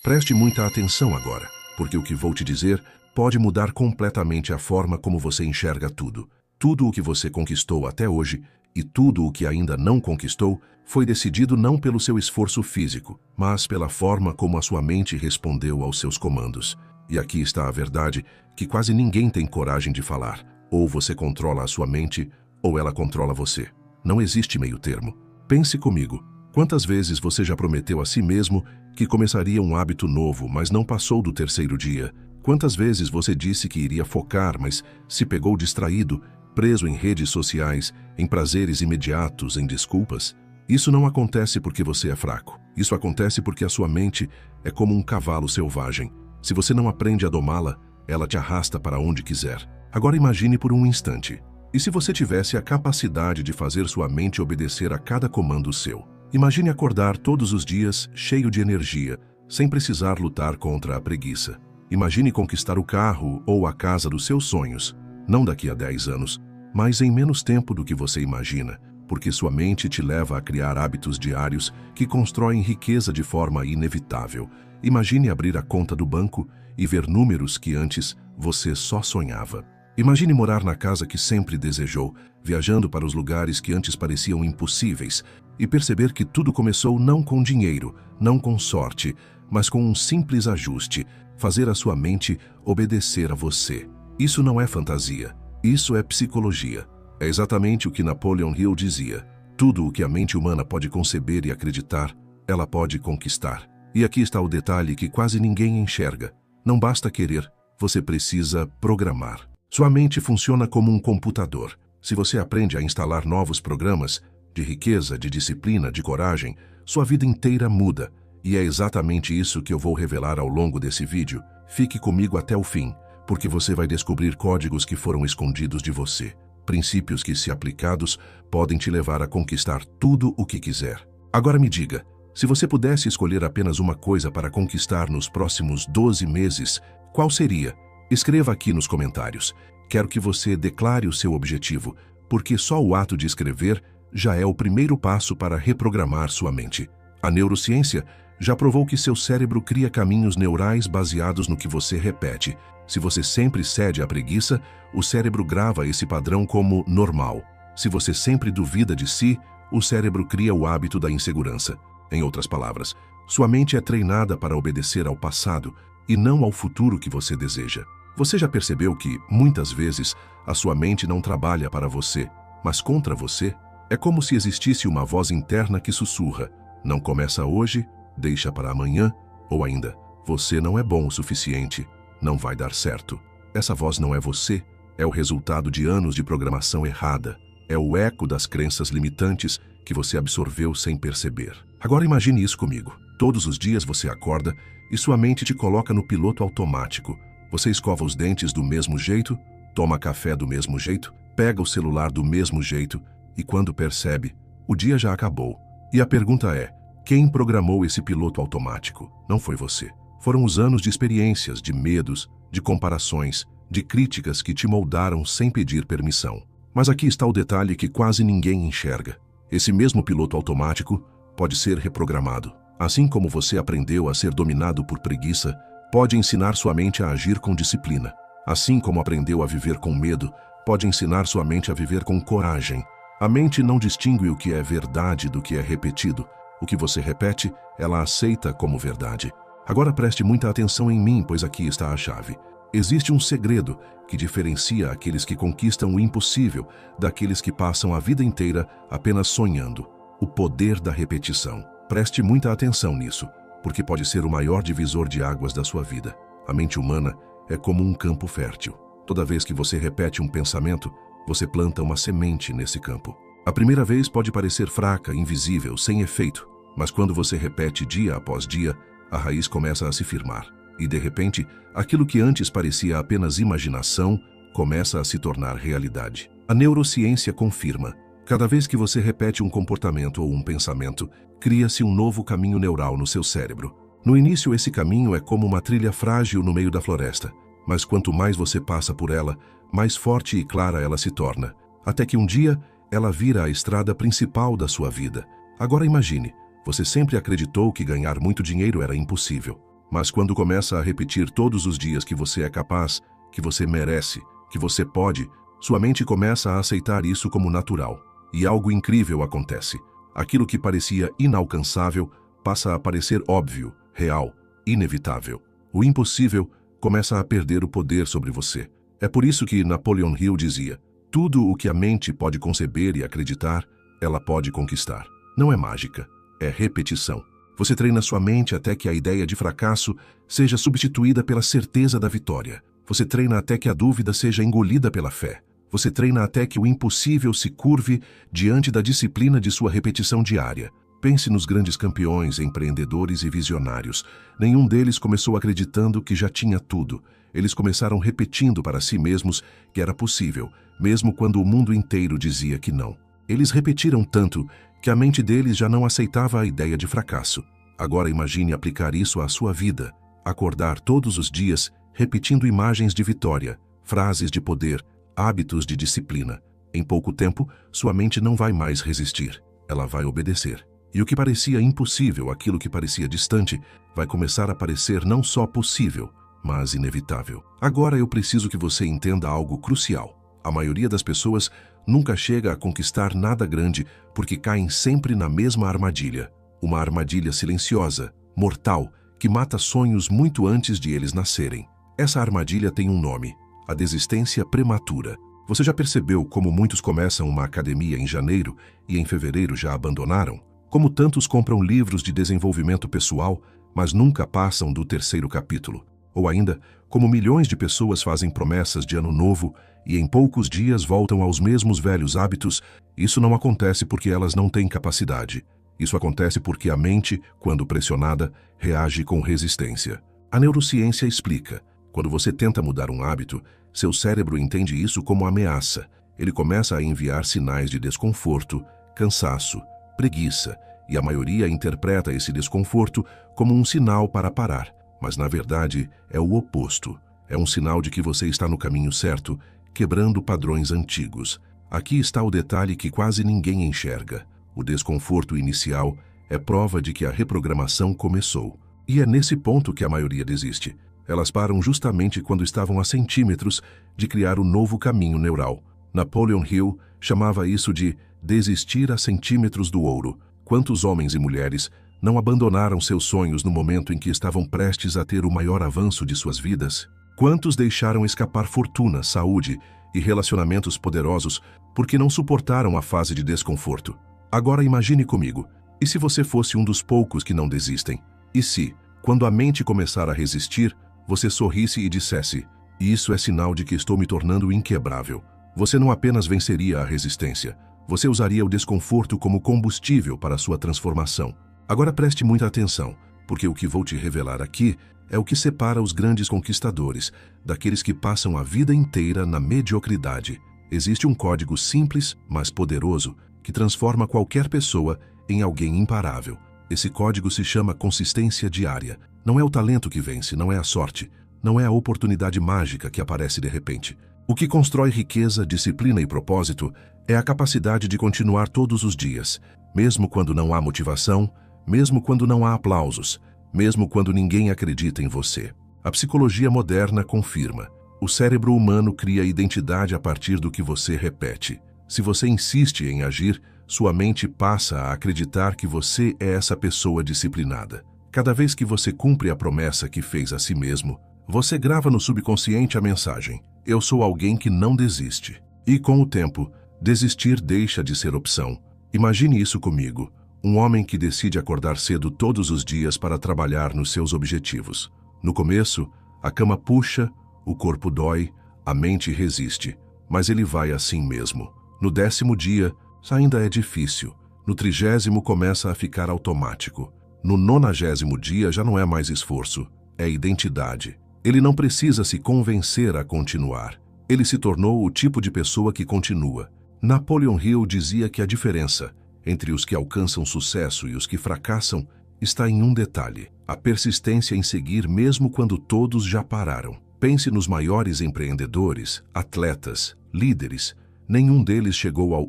Preste muita atenção agora, porque o que vou te dizer pode mudar completamente a forma como você enxerga tudo. Tudo o que você conquistou até hoje e tudo o que ainda não conquistou foi decidido não pelo seu esforço físico, mas pela forma como a sua mente respondeu aos seus comandos. E aqui está a verdade que quase ninguém tem coragem de falar. Ou você controla a sua mente, ou ela controla você. Não existe meio termo. Pense comigo. Quantas vezes você já prometeu a si mesmo que começaria um hábito novo, mas não passou do terceiro dia? Quantas vezes você disse que iria focar, mas se pegou distraído, preso em redes sociais, em prazeres imediatos, em desculpas? Isso não acontece porque você é fraco. Isso acontece porque a sua mente é como um cavalo selvagem. Se você não aprende a domá-la, ela te arrasta para onde quiser. Agora imagine por um instante. E se você tivesse a capacidade de fazer sua mente obedecer a cada comando seu? Imagine acordar todos os dias cheio de energia, sem precisar lutar contra a preguiça. Imagine conquistar o carro ou a casa dos seus sonhos, não daqui a 10 anos, mas em menos tempo do que você imagina, porque sua mente te leva a criar hábitos diários que constroem riqueza de forma inevitável. Imagine abrir a conta do banco e ver números que antes você só sonhava. Imagine morar na casa que sempre desejou, viajando para os lugares que antes pareciam impossíveis, e perceber que tudo começou não com dinheiro, não com sorte, mas com um simples ajuste, fazer a sua mente obedecer a você. Isso não é fantasia, isso é psicologia. É exatamente o que Napoleon Hill dizia. Tudo o que a mente humana pode conceber e acreditar, ela pode conquistar. E aqui está o detalhe que quase ninguém enxerga. Não basta querer, você precisa programar. Sua mente funciona como um computador. Se você aprende a instalar novos programas, de riqueza, de disciplina, de coragem, sua vida inteira muda. E é exatamente isso que eu vou revelar ao longo desse vídeo. Fique comigo até o fim, porque você vai descobrir códigos que foram escondidos de você. Princípios que, se aplicados, podem te levar a conquistar tudo o que quiser. Agora me diga, se você pudesse escolher apenas uma coisa para conquistar nos próximos 12 meses, qual seria? Escreva aqui nos comentários. Quero que você declare o seu objetivo, porque só o ato de escrever já é o primeiro passo para reprogramar sua mente. A neurociência já provou que seu cérebro cria caminhos neurais baseados no que você repete. Se você sempre cede à preguiça, o cérebro grava esse padrão como normal. Se você sempre duvida de si, o cérebro cria o hábito da insegurança. Em outras palavras, sua mente é treinada para obedecer ao passado e não ao futuro que você deseja. Você já percebeu que, muitas vezes, a sua mente não trabalha para você, mas contra você? É como se existisse uma voz interna que sussurra: não começa hoje, deixa para amanhã, ou ainda, você não é bom o suficiente, não vai dar certo. Essa voz não é você, é o resultado de anos de programação errada. É o eco das crenças limitantes que você absorveu sem perceber. Agora imagine isso comigo. Todos os dias você acorda e sua mente te coloca no piloto automático. Você escova os dentes do mesmo jeito, toma café do mesmo jeito, pega o celular do mesmo jeito e quando percebe, o dia já acabou. E a pergunta é, quem programou esse piloto automático? Não foi você. Foram os anos de experiências, de medos, de comparações, de críticas que te moldaram sem pedir permissão. Mas aqui está o detalhe que quase ninguém enxerga. Esse mesmo piloto automático pode ser reprogramado. Assim como você aprendeu a ser dominado por preguiça, pode ensinar sua mente a agir com disciplina. Assim como aprendeu a viver com medo, pode ensinar sua mente a viver com coragem. A mente não distingue o que é verdade do que é repetido. O que você repete, ela aceita como verdade. Agora preste muita atenção em mim, pois aqui está a chave. Existe um segredo que diferencia aqueles que conquistam o impossível daqueles que passam a vida inteira apenas sonhando. O poder da repetição. Preste muita atenção nisso, porque pode ser o maior divisor de águas da sua vida. A mente humana é como um campo fértil. Toda vez que você repete um pensamento, você planta uma semente nesse campo. A primeira vez pode parecer fraca, invisível, sem efeito, mas quando você repete dia após dia, a raiz começa a se firmar. E, de repente, aquilo que antes parecia apenas imaginação começa a se tornar realidade. A neurociência confirma. Cada vez que você repete um comportamento ou um pensamento, cria-se um novo caminho neural no seu cérebro. No início, esse caminho é como uma trilha frágil no meio da floresta, mas quanto mais você passa por ela, mais forte e clara ela se torna, até que um dia ela vira a estrada principal da sua vida. Agora imagine, você sempre acreditou que ganhar muito dinheiro era impossível. Mas quando começa a repetir todos os dias que você é capaz, que você merece, que você pode, sua mente começa a aceitar isso como natural. E algo incrível acontece. Aquilo que parecia inalcançável passa a parecer óbvio, real, inevitável. O impossível começa a perder o poder sobre você. É por isso que Napoleon Hill dizia: tudo o que a mente pode conceber e acreditar, ela pode conquistar. Não é mágica, é repetição. Você treina sua mente até que a ideia de fracasso seja substituída pela certeza da vitória. Você treina até que a dúvida seja engolida pela fé. Você treina até que o impossível se curve diante da disciplina de sua repetição diária. Pense nos grandes campeões, empreendedores e visionários. Nenhum deles começou acreditando que já tinha tudo. Eles começaram repetindo para si mesmos que era possível, mesmo quando o mundo inteiro dizia que não. Eles repetiram tanto que a mente deles já não aceitava a ideia de fracasso. Agora imagine aplicar isso à sua vida. Acordar todos os dias, repetindo imagens de vitória, frases de poder, hábitos de disciplina. Em pouco tempo, sua mente não vai mais resistir. Ela vai obedecer. E o que parecia impossível, aquilo que parecia distante, vai começar a parecer não só possível, mas inevitável. Agora eu preciso que você entenda algo crucial. A maioria das pessoas nunca chega a conquistar nada grande porque caem sempre na mesma armadilha. Uma armadilha silenciosa, mortal, que mata sonhos muito antes de eles nascerem. Essa armadilha tem um nome: a desistência prematura. Você já percebeu como muitos começam uma academia em janeiro e em fevereiro já abandonaram? Como tantos compram livros de desenvolvimento pessoal, mas nunca passam do terceiro capítulo? Ou ainda, como milhões de pessoas fazem promessas de ano novo e em poucos dias voltam aos mesmos velhos hábitos? Isso não acontece porque elas não têm capacidade. Isso acontece porque a mente, quando pressionada, reage com resistência. A neurociência explica: quando você tenta mudar um hábito, seu cérebro entende isso como ameaça. Ele começa a enviar sinais de desconforto, cansaço, preguiça, e a maioria interpreta esse desconforto como um sinal para parar. Mas, na verdade, é o oposto. É um sinal de que você está no caminho certo, quebrando padrões antigos. Aqui está o detalhe que quase ninguém enxerga. O desconforto inicial é prova de que a reprogramação começou. E é nesse ponto que a maioria desiste. Elas param justamente quando estavam a centímetros de criar o novo caminho neural. Napoleon Hill chamava isso de desistir a centímetros do ouro. Quantos homens e mulheres não abandonaram seus sonhos no momento em que estavam prestes a ter o maior avanço de suas vidas? Quantos deixaram escapar fortuna, saúde e relacionamentos poderosos porque não suportaram a fase de desconforto? Agora imagine comigo, e se você fosse um dos poucos que não desistem? E se, quando a mente começar a resistir, você sorrisse e dissesse: isso é sinal de que estou me tornando inquebrável? Você não apenas venceria a resistência, você usaria o desconforto como combustível para a sua transformação. Agora preste muita atenção, porque o que vou te revelar aqui é o que separa os grandes conquistadores daqueles que passam a vida inteira na mediocridade. Existe um código simples, mas poderoso, que transforma qualquer pessoa em alguém imparável. Esse código se chama consistência diária. Não é o talento que vence, não é a sorte, não é a oportunidade mágica que aparece de repente. O que constrói riqueza, disciplina e propósito é a capacidade de continuar todos os dias, mesmo quando não há motivação, mesmo quando não há aplausos, mesmo quando ninguém acredita em você. A psicologia moderna confirma: o cérebro humano cria identidade a partir do que você repete. Se você insiste em agir, sua mente passa a acreditar que você é essa pessoa disciplinada. Cada vez que você cumpre a promessa que fez a si mesmo, você grava no subconsciente a mensagem: eu sou alguém que não desiste. E com o tempo, desistir deixa de ser opção. Imagine isso comigo: um homem que decide acordar cedo todos os dias para trabalhar nos seus objetivos. No começo, a cama puxa, o corpo dói, a mente resiste, mas ele vai assim mesmo. No 10º dia, ainda é difícil. No 30º começa a ficar automático. No 90º dia já não é mais esforço, é identidade. Ele não precisa se convencer a continuar. Ele se tornou o tipo de pessoa que continua. Napoleon Hill dizia que a diferença entre os que alcançam sucesso e os que fracassam está em um detalhe: a persistência em seguir mesmo quando todos já pararam. Pense nos maiores empreendedores, atletas, líderes. Nenhum deles chegou ao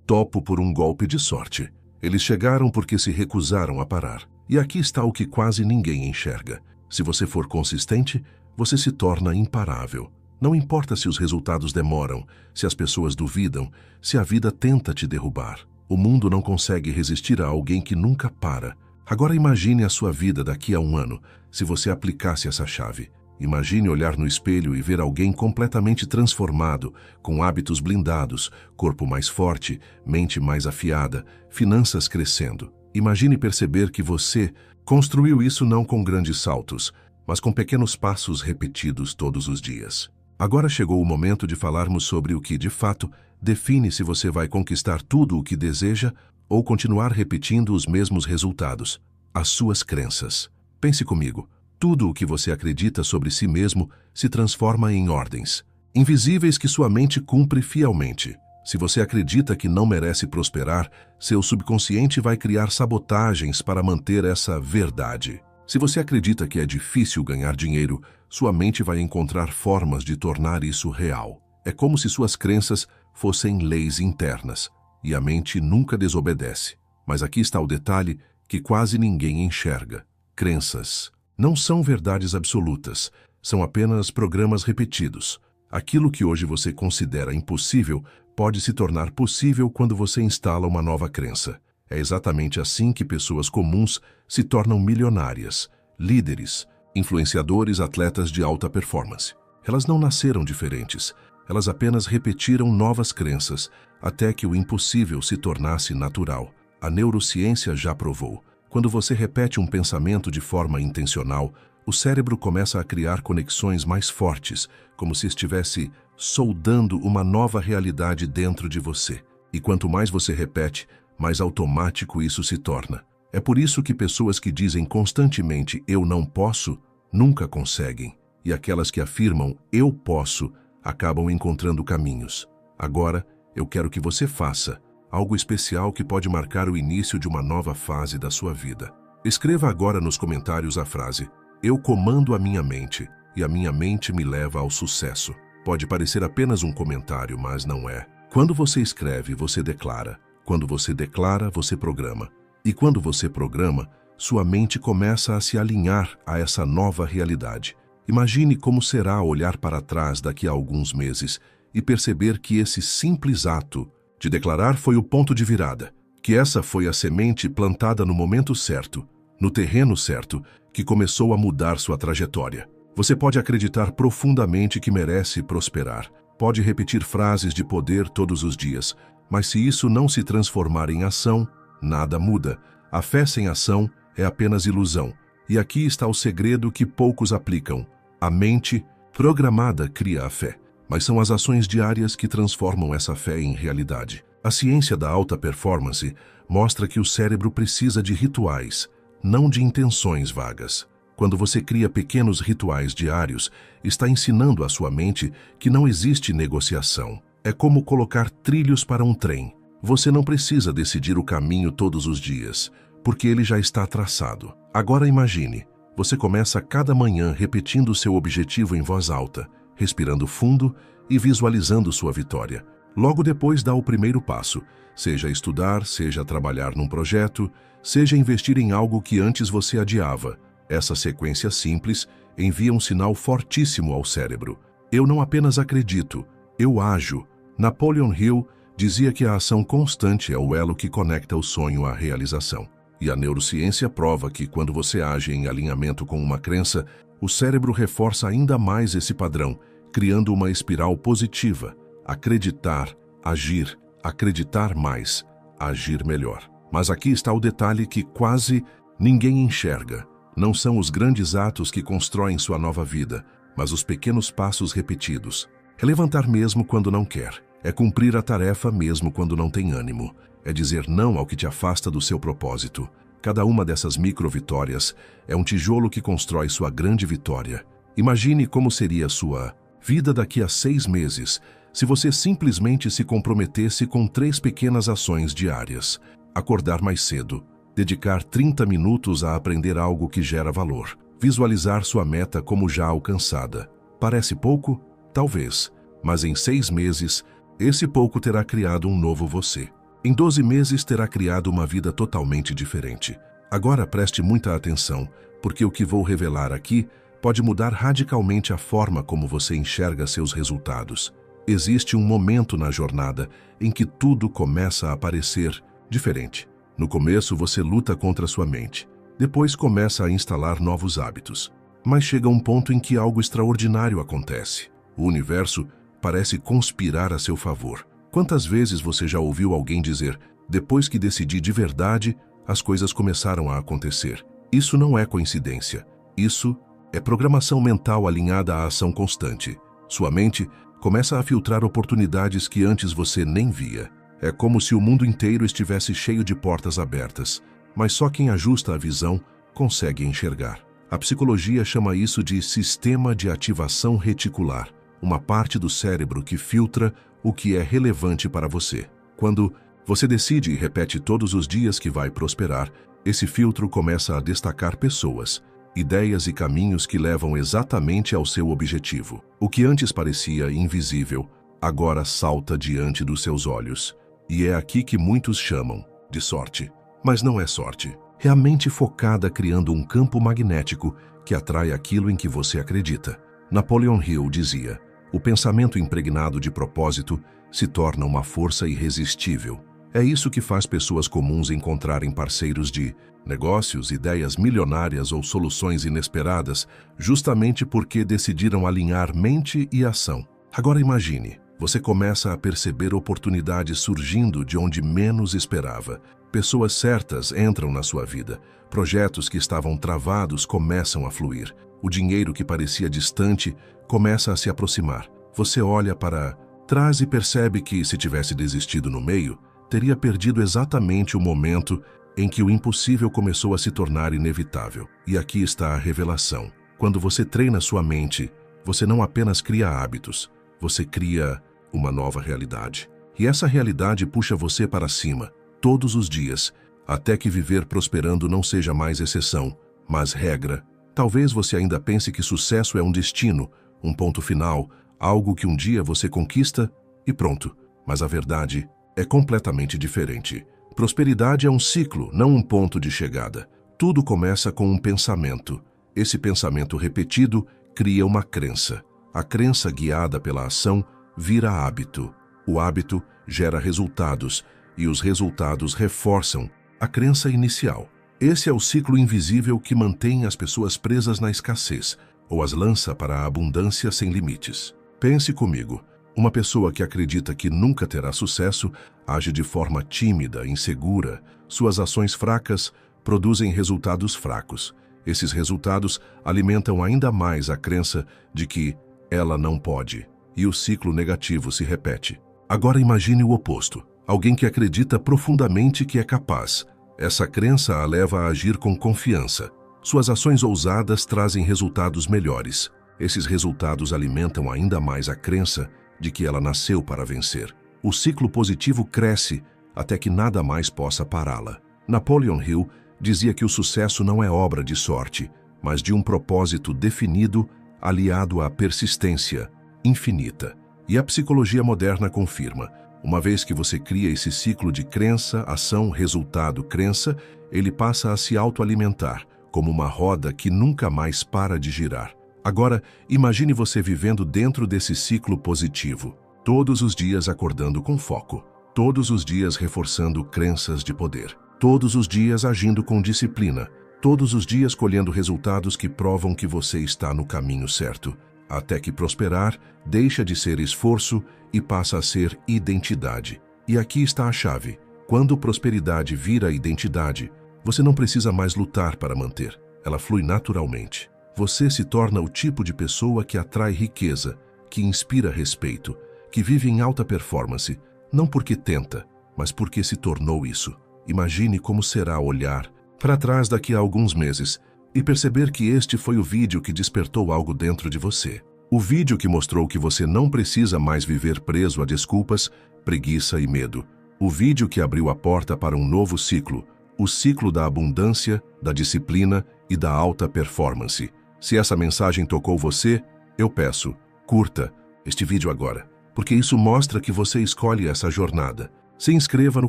topo por um golpe de sorte. Eles chegaram porque se recusaram a parar. E aqui está o que quase ninguém enxerga. Se você for consistente, você se torna imparável. Não importa se os resultados demoram, se as pessoas duvidam, se a vida tenta te derrubar. O mundo não consegue resistir a alguém que nunca para. Agora imagine a sua vida daqui a um ano, se você aplicasse essa chave. Imagine olhar no espelho e ver alguém completamente transformado, com hábitos blindados, corpo mais forte, mente mais afiada, finanças crescendo. Imagine perceber que você construiu isso não com grandes saltos, mas com pequenos passos repetidos todos os dias. Agora chegou o momento de falarmos sobre o que, de fato, define se você vai conquistar tudo o que deseja ou continuar repetindo os mesmos resultados: as suas crenças. Pense comigo. Tudo o que você acredita sobre si mesmo se transforma em ordens invisíveis que sua mente cumpre fielmente. Se você acredita que não merece prosperar, seu subconsciente vai criar sabotagens para manter essa verdade. Se você acredita que é difícil ganhar dinheiro, sua mente vai encontrar formas de tornar isso real. É como se suas crenças fossem leis internas, e a mente nunca desobedece. Mas aqui está o detalhe que quase ninguém enxerga. Crenças não são verdades absolutas, são apenas programas repetidos. Aquilo que hoje você considera impossível pode se tornar possível quando você instala uma nova crença. É exatamente assim que pessoas comuns se tornam milionárias, líderes, influenciadores, atletas de alta performance. Elas não nasceram diferentes, elas apenas repetiram novas crenças até que o impossível se tornasse natural. A neurociência já provou. Quando você repete um pensamento de forma intencional, o cérebro começa a criar conexões mais fortes, como se estivesse soldando uma nova realidade dentro de você. E quanto mais você repete, mais automático isso se torna. É por isso que pessoas que dizem constantemente "eu não posso", nunca conseguem. E aquelas que afirmam "eu posso", acabam encontrando caminhos. Agora, eu quero que você faça algo especial que pode marcar o início de uma nova fase da sua vida. Escreva agora nos comentários a frase "eu comando a minha mente e a minha mente me leva ao sucesso". Pode parecer apenas um comentário, mas não é. Quando você escreve, você declara. Quando você declara, você programa. E quando você programa, sua mente começa a se alinhar a essa nova realidade. Imagine como será olhar para trás daqui a alguns meses e perceber que esse simples ato de declarar foi o ponto de virada, que essa foi a semente plantada no momento certo, no terreno certo, que começou a mudar sua trajetória. Você pode acreditar profundamente que merece prosperar, pode repetir frases de poder todos os dias, mas se isso não se transformar em ação, nada muda. A fé sem ação é apenas ilusão. E aqui está o segredo que poucos aplicam. A mente programada cria a fé, mas são as ações diárias que transformam essa fé em realidade. A ciência da alta performance mostra que o cérebro precisa de rituais, não de intenções vagas. Quando você cria pequenos rituais diários, está ensinando à sua mente que não existe negociação. É como colocar trilhos para um trem. Você não precisa decidir o caminho todos os dias, porque ele já está traçado. Agora imagine, você começa cada manhã repetindo seu objetivo em voz alta, respirando fundo e visualizando sua vitória. Logo depois dá o primeiro passo, seja estudar, seja trabalhar num projeto, seja investir em algo que antes você adiava. Essa sequência simples envia um sinal fortíssimo ao cérebro. Eu não apenas acredito, eu ajo. Napoleon Hill dizia que a ação constante é o elo que conecta o sonho à realização. E a neurociência prova que quando você age em alinhamento com uma crença, o cérebro reforça ainda mais esse padrão, criando uma espiral positiva. Acreditar, agir, acreditar mais, agir melhor. Mas aqui está o detalhe que quase ninguém enxerga. Não são os grandes atos que constroem sua nova vida, mas os pequenos passos repetidos. É levantar mesmo quando não quer. É cumprir a tarefa mesmo quando não tem ânimo. É dizer não ao que te afasta do seu propósito. Cada uma dessas micro-vitórias é um tijolo que constrói sua grande vitória. Imagine como seria sua vida daqui a 6 meses se você simplesmente se comprometesse com 3 pequenas ações diárias. Acordar mais cedo. Dedicar 30 minutos a aprender algo que gera valor. Visualizar sua meta como já alcançada. Parece pouco? Talvez. Mas em 6 meses, esse pouco terá criado um novo você. Em 12 meses terá criado uma vida totalmente diferente. Agora preste muita atenção, porque o que vou revelar aqui pode mudar radicalmente a forma como você enxerga seus resultados. Existe um momento na jornada em que tudo começa a parecer diferente. No começo, você luta contra sua mente. Depois começa a instalar novos hábitos. Mas chega um ponto em que algo extraordinário acontece. O universo parece conspirar a seu favor. Quantas vezes você já ouviu alguém dizer, depois que decidi de verdade, as coisas começaram a acontecer? Isso não é coincidência. Isso é programação mental alinhada à ação constante. Sua mente começa a filtrar oportunidades que antes você nem via. É como se o mundo inteiro estivesse cheio de portas abertas, mas só quem ajusta a visão consegue enxergar. A psicologia chama isso de sistema de ativação reticular, uma parte do cérebro que filtra o que é relevante para você. Quando você decide e repete todos os dias que vai prosperar, esse filtro começa a destacar pessoas, ideias e caminhos que levam exatamente ao seu objetivo. O que antes parecia invisível, agora salta diante dos seus olhos. E é aqui que muitos chamam de sorte. Mas não é sorte. É a mente focada criando um campo magnético que atrai aquilo em que você acredita. Napoleon Hill dizia, o pensamento impregnado de propósito se torna uma força irresistível. É isso que faz pessoas comuns encontrarem parceiros de negócios, ideias milionárias ou soluções inesperadas, justamente porque decidiram alinhar mente e ação. Agora imagine, você começa a perceber oportunidades surgindo de onde menos esperava. Pessoas certas entram na sua vida. Projetos que estavam travados começam a fluir. O dinheiro que parecia distante começa a se aproximar. Você olha para trás e percebe que, se tivesse desistido no meio, teria perdido exatamente o momento em que o impossível começou a se tornar inevitável. E aqui está a revelação. Quando você treina sua mente, você não apenas cria hábitos, você cria uma nova realidade. E essa realidade puxa você para cima, todos os dias, até que viver prosperando não seja mais exceção, mas regra. Talvez você ainda pense que sucesso é um destino, um ponto final, algo que um dia você conquista e pronto. Mas a verdade é completamente diferente. Prosperidade é um ciclo, não um ponto de chegada. Tudo começa com um pensamento. Esse pensamento repetido cria uma crença. A crença guiada pela ação vira hábito. O hábito gera resultados e os resultados reforçam a crença inicial. Esse é o ciclo invisível que mantém as pessoas presas na escassez ou as lança para a abundância sem limites. Pense comigo. Uma pessoa que acredita que nunca terá sucesso age de forma tímida, insegura. Suas ações fracas produzem resultados fracos. Esses resultados alimentam ainda mais a crença de que ela não pode. E o ciclo negativo se repete. Agora imagine o oposto. Alguém que acredita profundamente que é capaz. Essa crença a leva a agir com confiança. Suas ações ousadas trazem resultados melhores. Esses resultados alimentam ainda mais a crença de que ela nasceu para vencer. O ciclo positivo cresce até que nada mais possa pará-la. Napoleon Hill dizia que o sucesso não é obra de sorte, mas de um propósito definido aliado à persistência infinita. E a psicologia moderna confirma. Uma vez que você cria esse ciclo de crença, ação, resultado, crença, ele passa a se autoalimentar, como uma roda que nunca mais para de girar. Agora, imagine você vivendo dentro desse ciclo positivo, todos os dias acordando com foco, todos os dias reforçando crenças de poder, todos os dias agindo com disciplina, todos os dias colhendo resultados que provam que você está no caminho certo, até que prosperar deixa de ser esforço e passa a ser identidade. E aqui está a chave. Quando prosperidade vira identidade, você não precisa mais lutar para manter. Ela flui naturalmente. Você se torna o tipo de pessoa que atrai riqueza, que inspira respeito, que vive em alta performance, não porque tenta, mas porque se tornou isso. Imagine como será olhar para trás daqui a alguns meses e perceber que este foi o vídeo que despertou algo dentro de você. O vídeo que mostrou que você não precisa mais viver preso a desculpas, preguiça e medo. O vídeo que abriu a porta para um novo ciclo, o ciclo da abundância, da disciplina e da alta performance. Se essa mensagem tocou você, eu peço, curta este vídeo agora, porque isso mostra que você escolhe essa jornada. Se inscreva no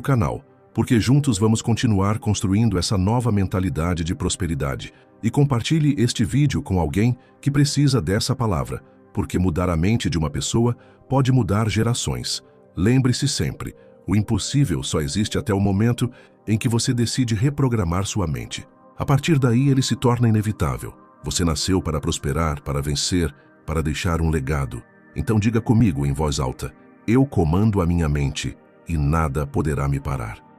canal, porque juntos vamos continuar construindo essa nova mentalidade de prosperidade. E compartilhe este vídeo com alguém que precisa dessa palavra, porque mudar a mente de uma pessoa pode mudar gerações. Lembre-se sempre, o impossível só existe até o momento em que você decide reprogramar sua mente. A partir daí ele se torna inevitável. Você nasceu para prosperar, para vencer, para deixar um legado. Então diga comigo em voz alta: eu comando a minha mente e nada poderá me parar.